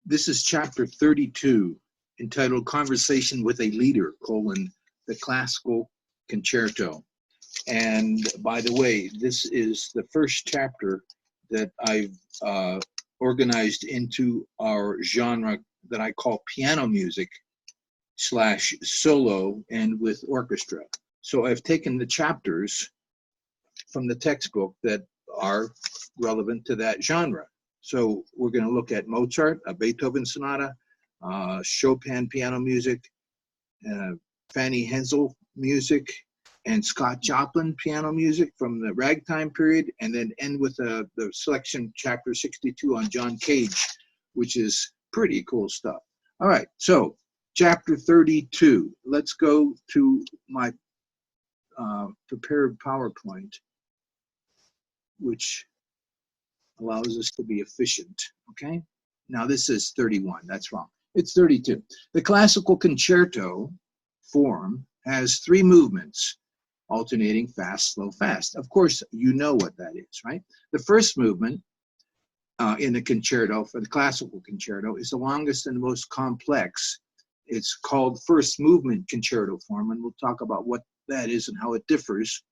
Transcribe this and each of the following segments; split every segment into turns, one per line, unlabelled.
This is chapter 32, entitled Conversation with a Leader, the Classical Concerto. And by the way, this is the first chapter that I've organized into our genre that I call piano music / solo and with orchestra. So I've taken the chapters from the textbook that are relevant to that genre. So we're going to look at Mozart, a Beethoven sonata, Chopin piano music, Fanny Hensel music, and Scott Joplin piano music from the ragtime period, and then end with the selection chapter 62 on John Cage, which is pretty cool stuff. All right, so chapter 32. Let's go to my prepared PowerPoint, which allows us to be efficient, okay? Now this is 31, that's wrong. It's 32. The classical concerto form has 3 movements, alternating fast, slow, fast. Of course, you know what that is, right? The first movement in the concerto, for the classical concerto, is the longest and the most complex. It's called first movement concerto form, and we'll talk about what that is and how it differs.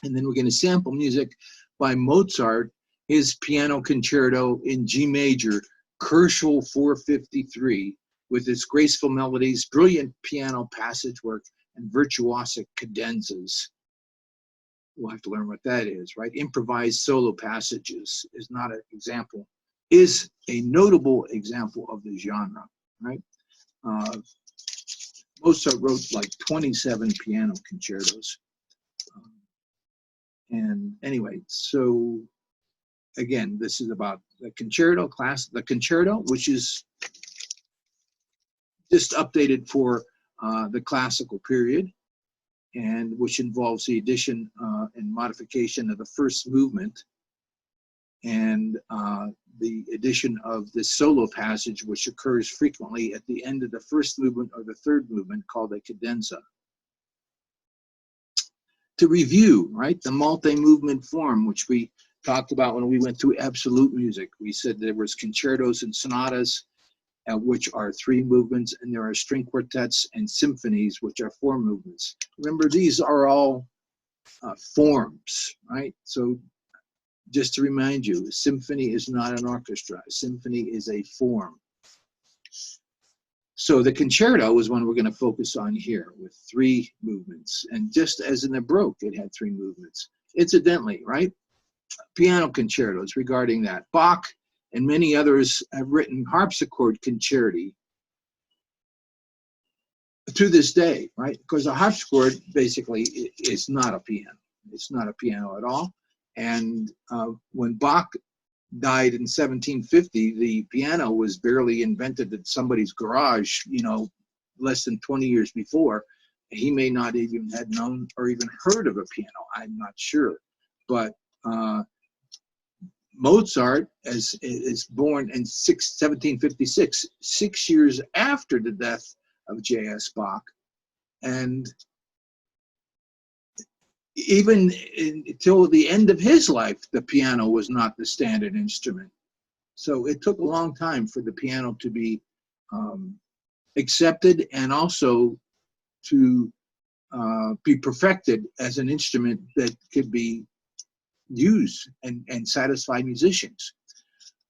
And then we're going to sample music by Mozart, his piano concerto in G major, Kerschel 453, with its graceful melodies, brilliant piano passage work, and virtuosic cadenzas. We'll have to learn what that is, right? Improvised solo passages is not an example, is a notable example of the genre, right? Mozart wrote like 27 piano concertos. And anyway, so again, this is about the concerto class, the concerto, which is just updated for the classical period, and which involves the addition and modification of the first movement, and the addition of the solo passage, which occurs frequently at the end of the first movement or the third movement, called a cadenza. To review, right, the multi-movement form, which we talked about when we went through absolute music. We said there was concertos and sonatas, which are 3 movements, and there are string quartets and symphonies, which are 4 movements. Remember, these are all forms, right? So just to remind you, a symphony is not an orchestra. A symphony is a form. So the concerto is one we're going to focus on here with 3 movements. And just as in the Baroque, it had 3 movements. Incidentally, right? Piano concertos regarding that. Bach and many others have written harpsichord concerti to this day, right? Because a harpsichord basically is not a piano. It's not a piano at all. And when Bach died in 1750, the piano was barely invented in somebody's garage, you know, less than 20 years before. He may not even had known or even heard of a piano. I'm not sure. But Mozart is born in 1756, 6 years after the death of J.S. Bach. And even until the end of his life, the piano was not the standard instrument. So it took a long time for the piano to be accepted and also to be perfected as an instrument that could be used and satisfy musicians.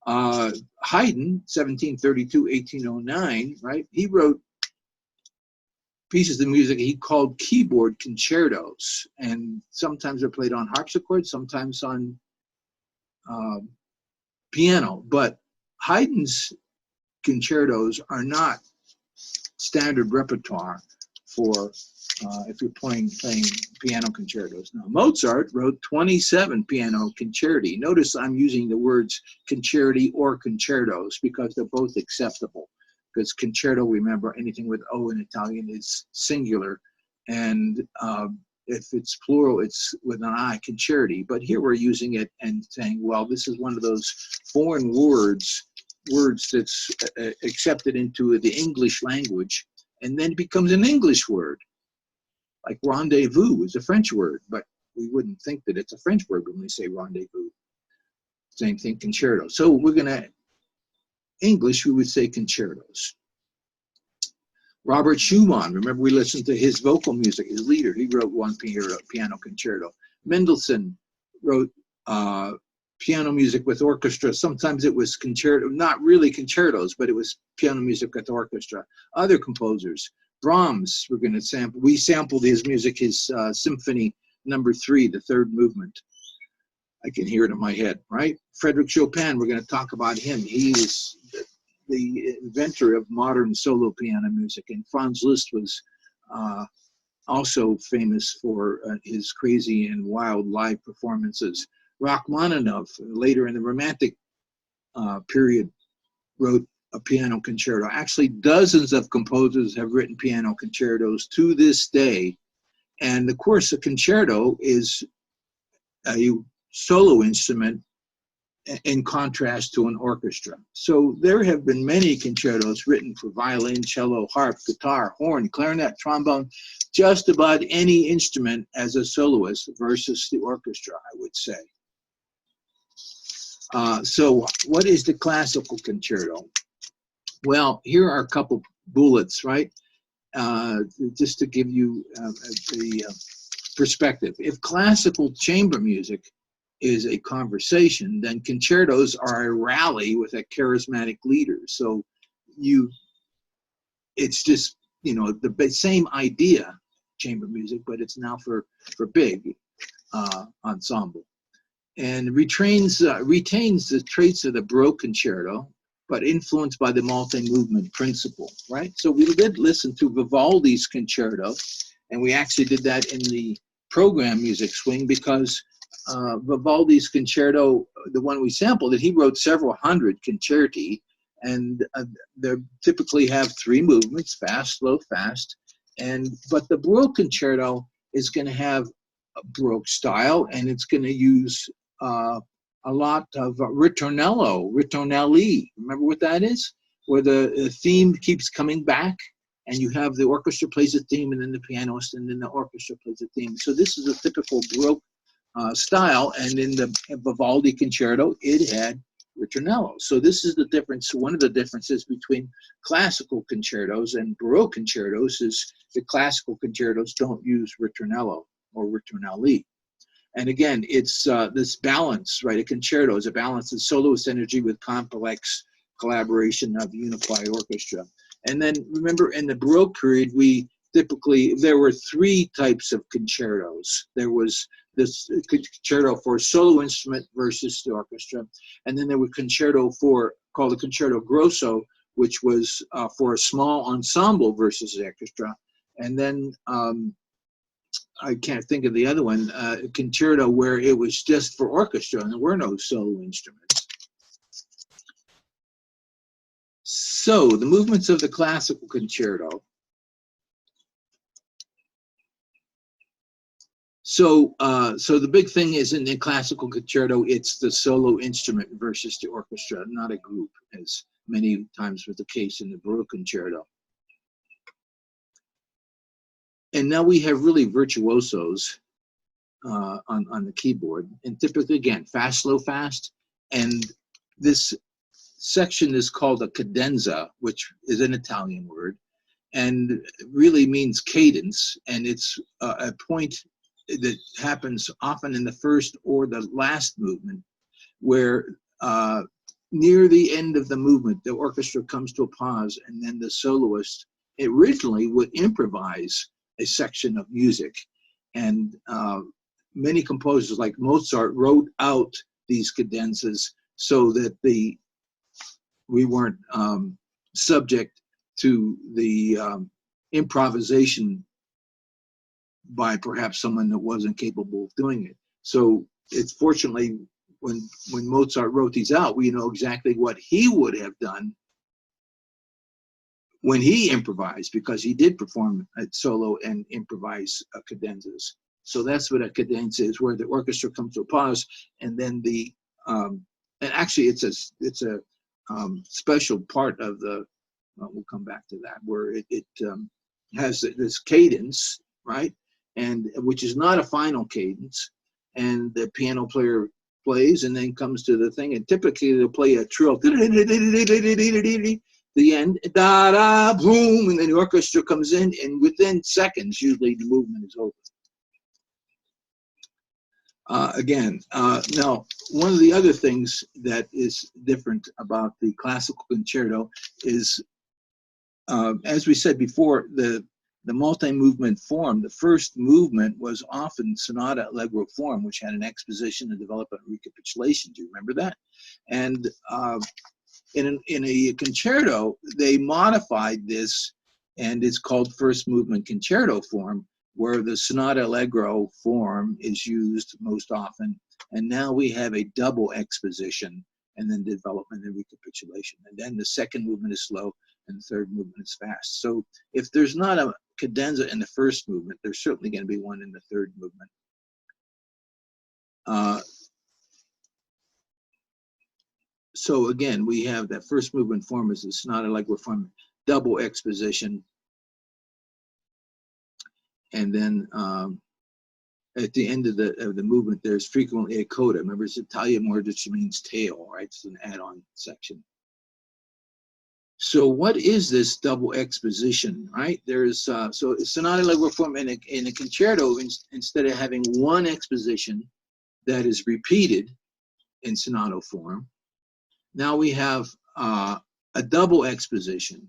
Haydn, 1732-1809, right? He wrote pieces of music he called keyboard concertos, and sometimes they're played on harpsichord, sometimes on piano. But Haydn's concertos are not standard repertoire for if you're playing piano concertos. Now, Mozart wrote 27 piano concerti. Notice I'm using the words concerti or concertos because they're both acceptable. Because concerto, remember, anything with O in Italian is singular, and if it's plural, it's with an I, concerti. But here we're using it and saying, well, this is one of those foreign words that's accepted into the English language, and then becomes an English word. Like rendezvous is a French word, but we wouldn't think that it's a French word when we say rendezvous. Same thing, concerto. So we're going to English, we would say concertos. Robert Schumann, remember we listened to his vocal music, his leader, he wrote one piano concerto. Mendelssohn wrote piano music with orchestra. Sometimes it was concerto, not really concertos, but it was piano music with orchestra. Other composers, Brahms, we sampled his music, his Symphony Number 3, the third movement. I can hear it in my head, right? Frédéric Chopin, we're going to talk about him. He is the inventor of modern solo piano music, and Franz Liszt was also famous for his crazy and wild live performances. Rachmaninoff, later in the Romantic period, wrote a piano concerto. Actually, dozens of composers have written piano concertos to this day. And of course, a concerto is a solo instrument in contrast to an orchestra. So there have been many concertos written for violin, cello, harp, guitar, horn, clarinet, trombone, just about any instrument as a soloist versus the orchestra, I would say. So what is the classical concerto? Well, here are a couple bullets, right? Just to give you the perspective. If classical chamber music is a conversation, then concertos are a rally with a charismatic leader. So it's just, the same idea, chamber music, but it's now for big ensemble. And retains the traits of the Baroque concerto, but influenced by the multi-movement principle, right? So we did listen to Vivaldi's concerto, and we actually did that in the program Music Swing because Vivaldi's concerto, the one we sampled, he wrote several hundred concerti, and they typically have 3 movements: fast, slow, fast. But the Baroque concerto is going to have a Baroque style, and it's going to use a lot of ritornelli. Remember what that is? Where the theme keeps coming back, and you have the orchestra plays a theme, and then the pianist, and then the orchestra plays a theme. So this is a typical Baroque style, and in the Vivaldi concerto, it had ritornello. So this is the difference. One of the differences between classical concertos and Baroque concertos is the classical concertos don't use ritornello or ritornelli. And again, it's this balance, right? A concerto is a balance of soloist energy with complex collaboration of unified orchestra. And then remember, in the Baroque period, there were 3 types of concertos. There was this concerto for solo instrument versus the orchestra. And then there was concerto called the concerto grosso, which was for a small ensemble versus the orchestra. And then I can't think of the other one, concerto where it was just for orchestra and there were no solo instruments. So the movements of the classical concerto. So the big thing is in the classical concerto, it's the solo instrument versus the orchestra, not a group, as many times was the case in the Baroque concerto. And now we have really virtuosos on the keyboard, and typically, again, fast, slow, fast. And this section is called a cadenza, which is an Italian word, and really means cadence. And it's a point that happens often in the first or the last movement, where near the end of the movement, the orchestra comes to a pause, and then the soloist originally would improvise a section of music. And many composers like Mozart wrote out these cadenzas so that we weren't subject to the improvisation by perhaps someone that wasn't capable of doing it. So it's fortunately when Mozart wrote these out, we know exactly what he would have done when he improvised, because he did perform at solo and improvise cadenzas. So that's what a cadenza is, where the orchestra comes to a pause, and then and actually it's a special part of the. We'll come back to that, where it has this cadence, right, and which is not a final cadence, and the piano player plays and then comes to the thing, and typically they'll play a trill, the end, da da, boom, and then the orchestra comes in, and within seconds, usually the movement is over. Now, one of the other things that is different about the classical concerto is, as we said before, the multi-movement form. The first movement was often sonata allegro form, which had an exposition, a development, and recapitulation. Do you remember that? And in a concerto, they modified this, and it's called first movement concerto form, where the sonata allegro form is used most often. And now we have a double exposition, and then development and recapitulation. And then the second movement is slow, and the third movement is fast. So if there's not a cadenza in the first movement, there's certainly going to be one in the third movement. So again, we have that first movement form is the sonata allegro form, double exposition, and then at the end of the movement, there's frequently a coda. Remember, it's Italian word which means tail, right? It's an add-on section. So what is this double exposition, right? There's so sonata allegro form in a concerto, instead of having one exposition that is repeated in sonato form, now we have a double exposition,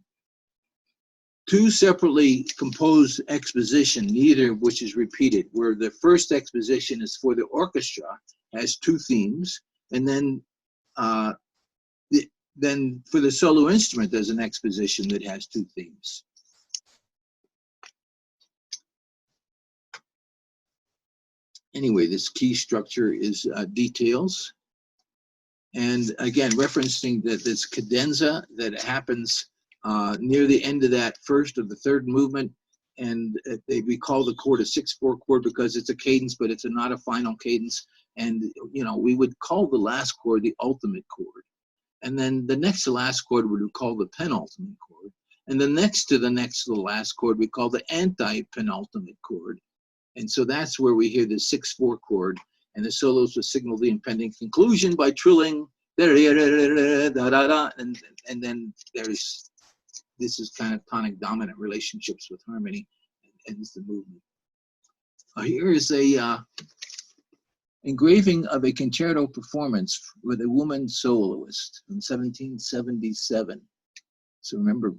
two separately composed exposition, neither of which is repeated, where the first exposition is for the orchestra, has two themes, and then for the solo instrument, there's an exposition that has two themes. Anyway, this key structure is details. And again, referencing that this cadenza that happens near the end of that first or the third movement, and we call the chord a 6/4 chord because it's a cadence, but it's not a final cadence. And we would call the last chord the ultimate chord. And then the next to last chord we would call the penultimate chord. And the next to the last chord we call the anti-penultimate chord. And so that's where we hear the 6/4 chord, and the solos will signal the impending conclusion by trilling, and then this is kind of tonic dominant relationships with harmony, and ends the movement. Here is a engraving of a concerto performance with a woman soloist from 1777. So remember,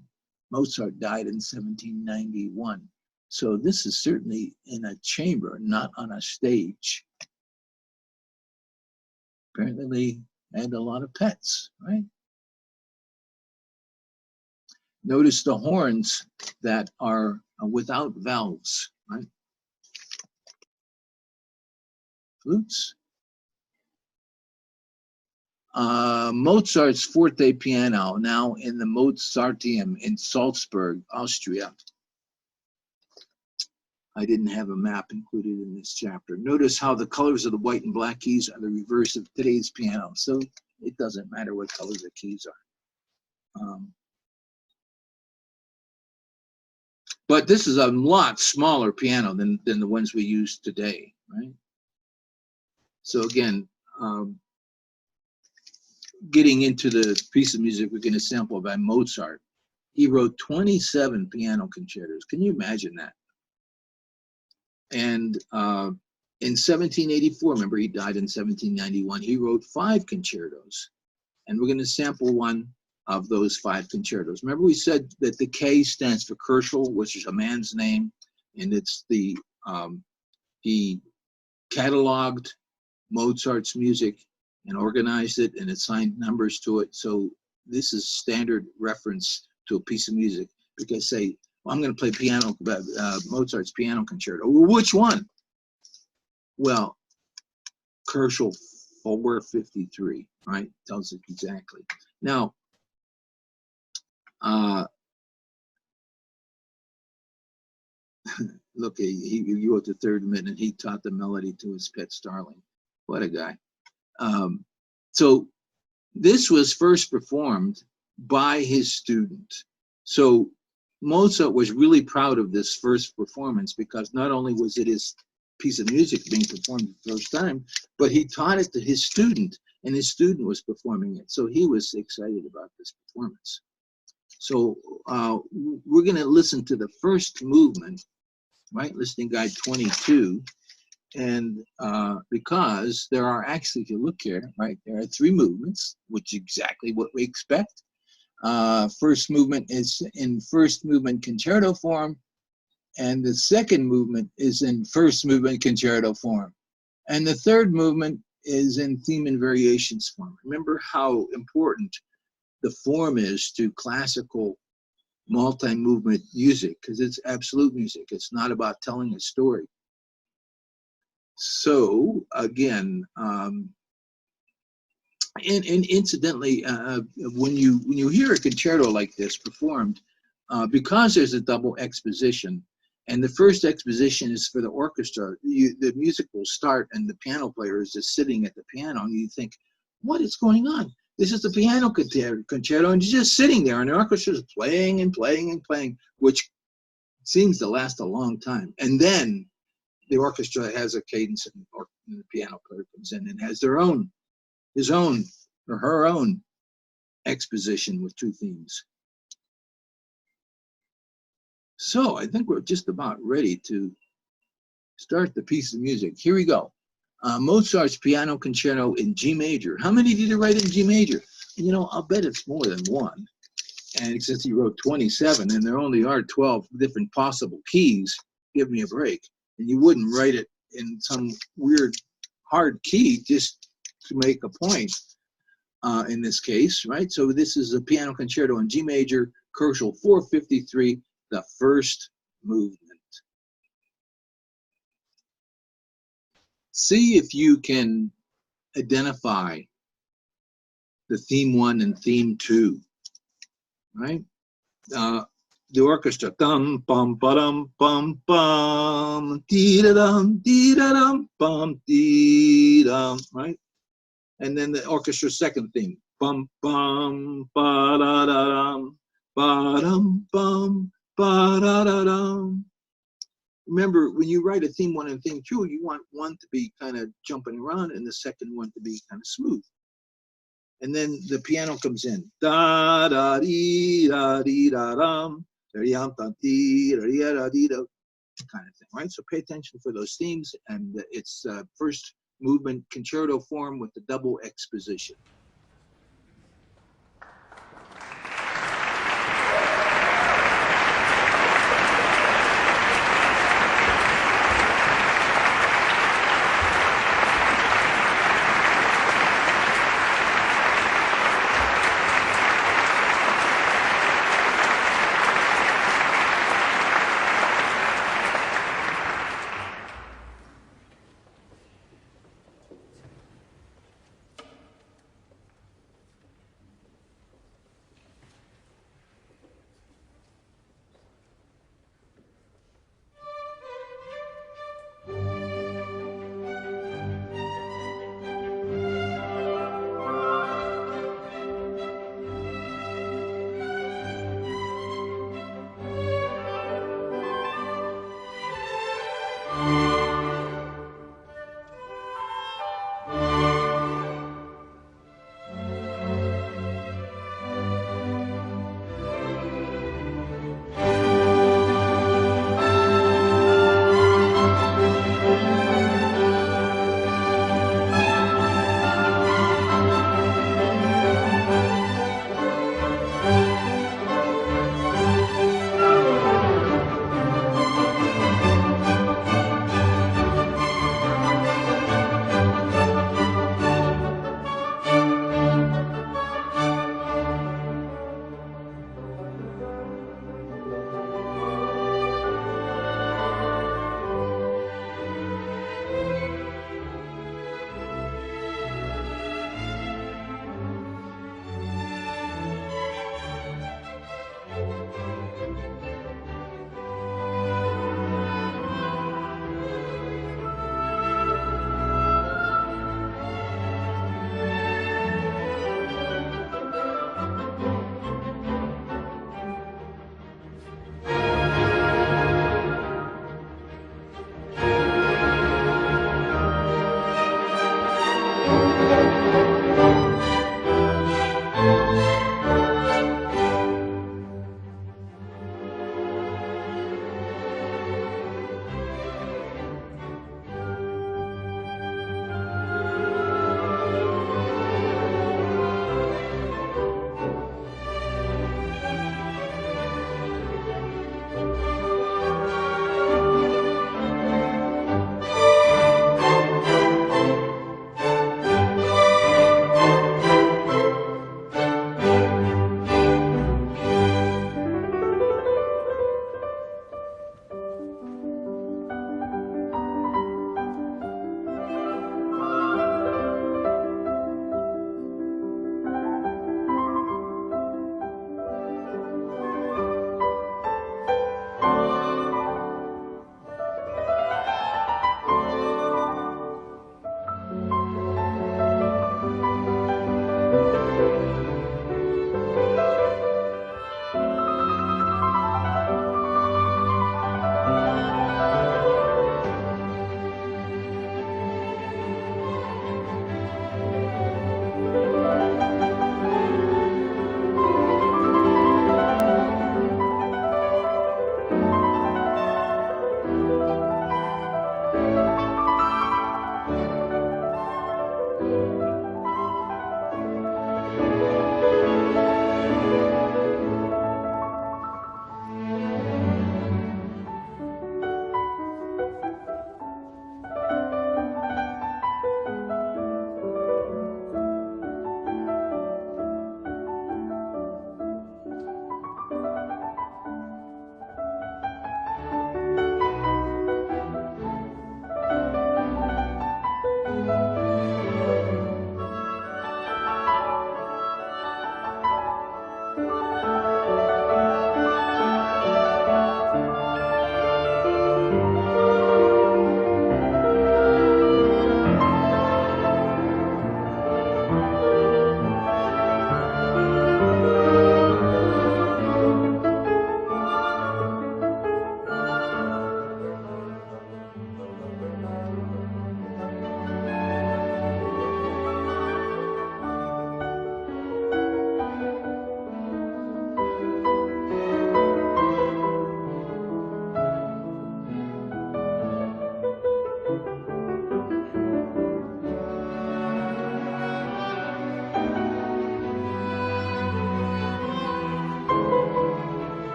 Mozart died in 1791. So this is certainly in a chamber, not on a stage. Apparently they had a lot of pets, right? Notice the horns that are without valves, right? Flutes. Mozart's forte piano, now in the Mozarteum in Salzburg, Austria. I didn't have a map included in this chapter. Notice how the colors of the white and black keys are the reverse of today's piano. So it doesn't matter what color the keys are. But this is a lot smaller piano than the ones we use today, right? So again, getting into the piece of music we're going to sample by Mozart. He wrote 27 piano concertos. Can you imagine that? And in 1784, remember he died in 1791, he wrote 5 concertos. And we're going to sample one of those 5 concertos. Remember we said that the K stands for Kerschel, which is a man's name, and it's the, he cataloged Mozart's music and organized it and assigned numbers to it. So this is standard reference to a piece of music, because say, well, I'm going to play piano, Mozart's piano concerto. Well, which one? Well, Kerschel 453, right? Tells it exactly. Now, look, he wrote the third movement, and he taught the melody to his pet starling. What a guy. So this was first performed by his student. So Mozart was really proud of this first performance, because not only was it his piece of music being performed the first time, but he taught it to his student, and his student was performing it. So he was excited about this performance. So we're going to listen to the first movement, right? Listening guide 22. And because there are actually, if you look here, right, there are 3 movements, which is exactly what we expect. First movement is in first movement concerto form, and the second movement is in first movement concerto form. And the third movement is in theme and variations form. Remember how important the form is to classical multi-movement music, because it's absolute music. It's not about telling a story. So again, and incidentally, when you hear a concerto like this performed, because there's a double exposition, and the first exposition is for the orchestra, the music will start, and the piano player is just sitting at the piano, and you think, what is going on? This is the piano concerto, and he's just sitting there, and the orchestra is playing and playing and playing, which seems to last a long time. And then the orchestra has a cadence, and the piano player comes in and has his own or her own exposition with 2 themes. So I think we're just about ready to start the piece of music. Here we go. Mozart's Piano Concerto in G major. How many did he write in G major? You know, I'll bet it's more than one. And since he wrote 27, and there only are 12 different possible keys, give me a break. And you wouldn't write it in some weird hard key just to make a point in this case, right? So this is a piano concerto in G major, Kochel 453, the first movement. See if you can identify the theme 1 and theme 2, right? The orchestra, dum bum ba-dum bum bum, dee-da-dum, dee-da-dum, bum dee-dum, right? And then the orchestra's second theme, bum bum ba-da-da-dum, ba-dum bum ba-da-da-dum. Remember, when you write a theme 1 and theme 2, you want one to be kind of jumping around and the second one to be kind of smooth. And then the piano comes in, da da dee da dee da dum, da da dee da dee da, kind of thing, right? So pay attention for those themes, and it's first movement concerto form with the double exposition.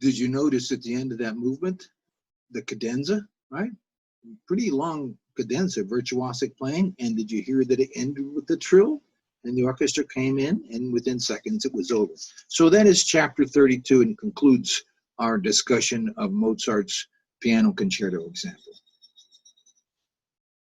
Did you notice at the end of that movement, the cadenza, right? Pretty long cadenza, virtuosic playing. And did you hear that it ended with the trill? And the orchestra came in, and within seconds it was over. So that is chapter 32 and concludes our discussion of Mozart's piano concerto example.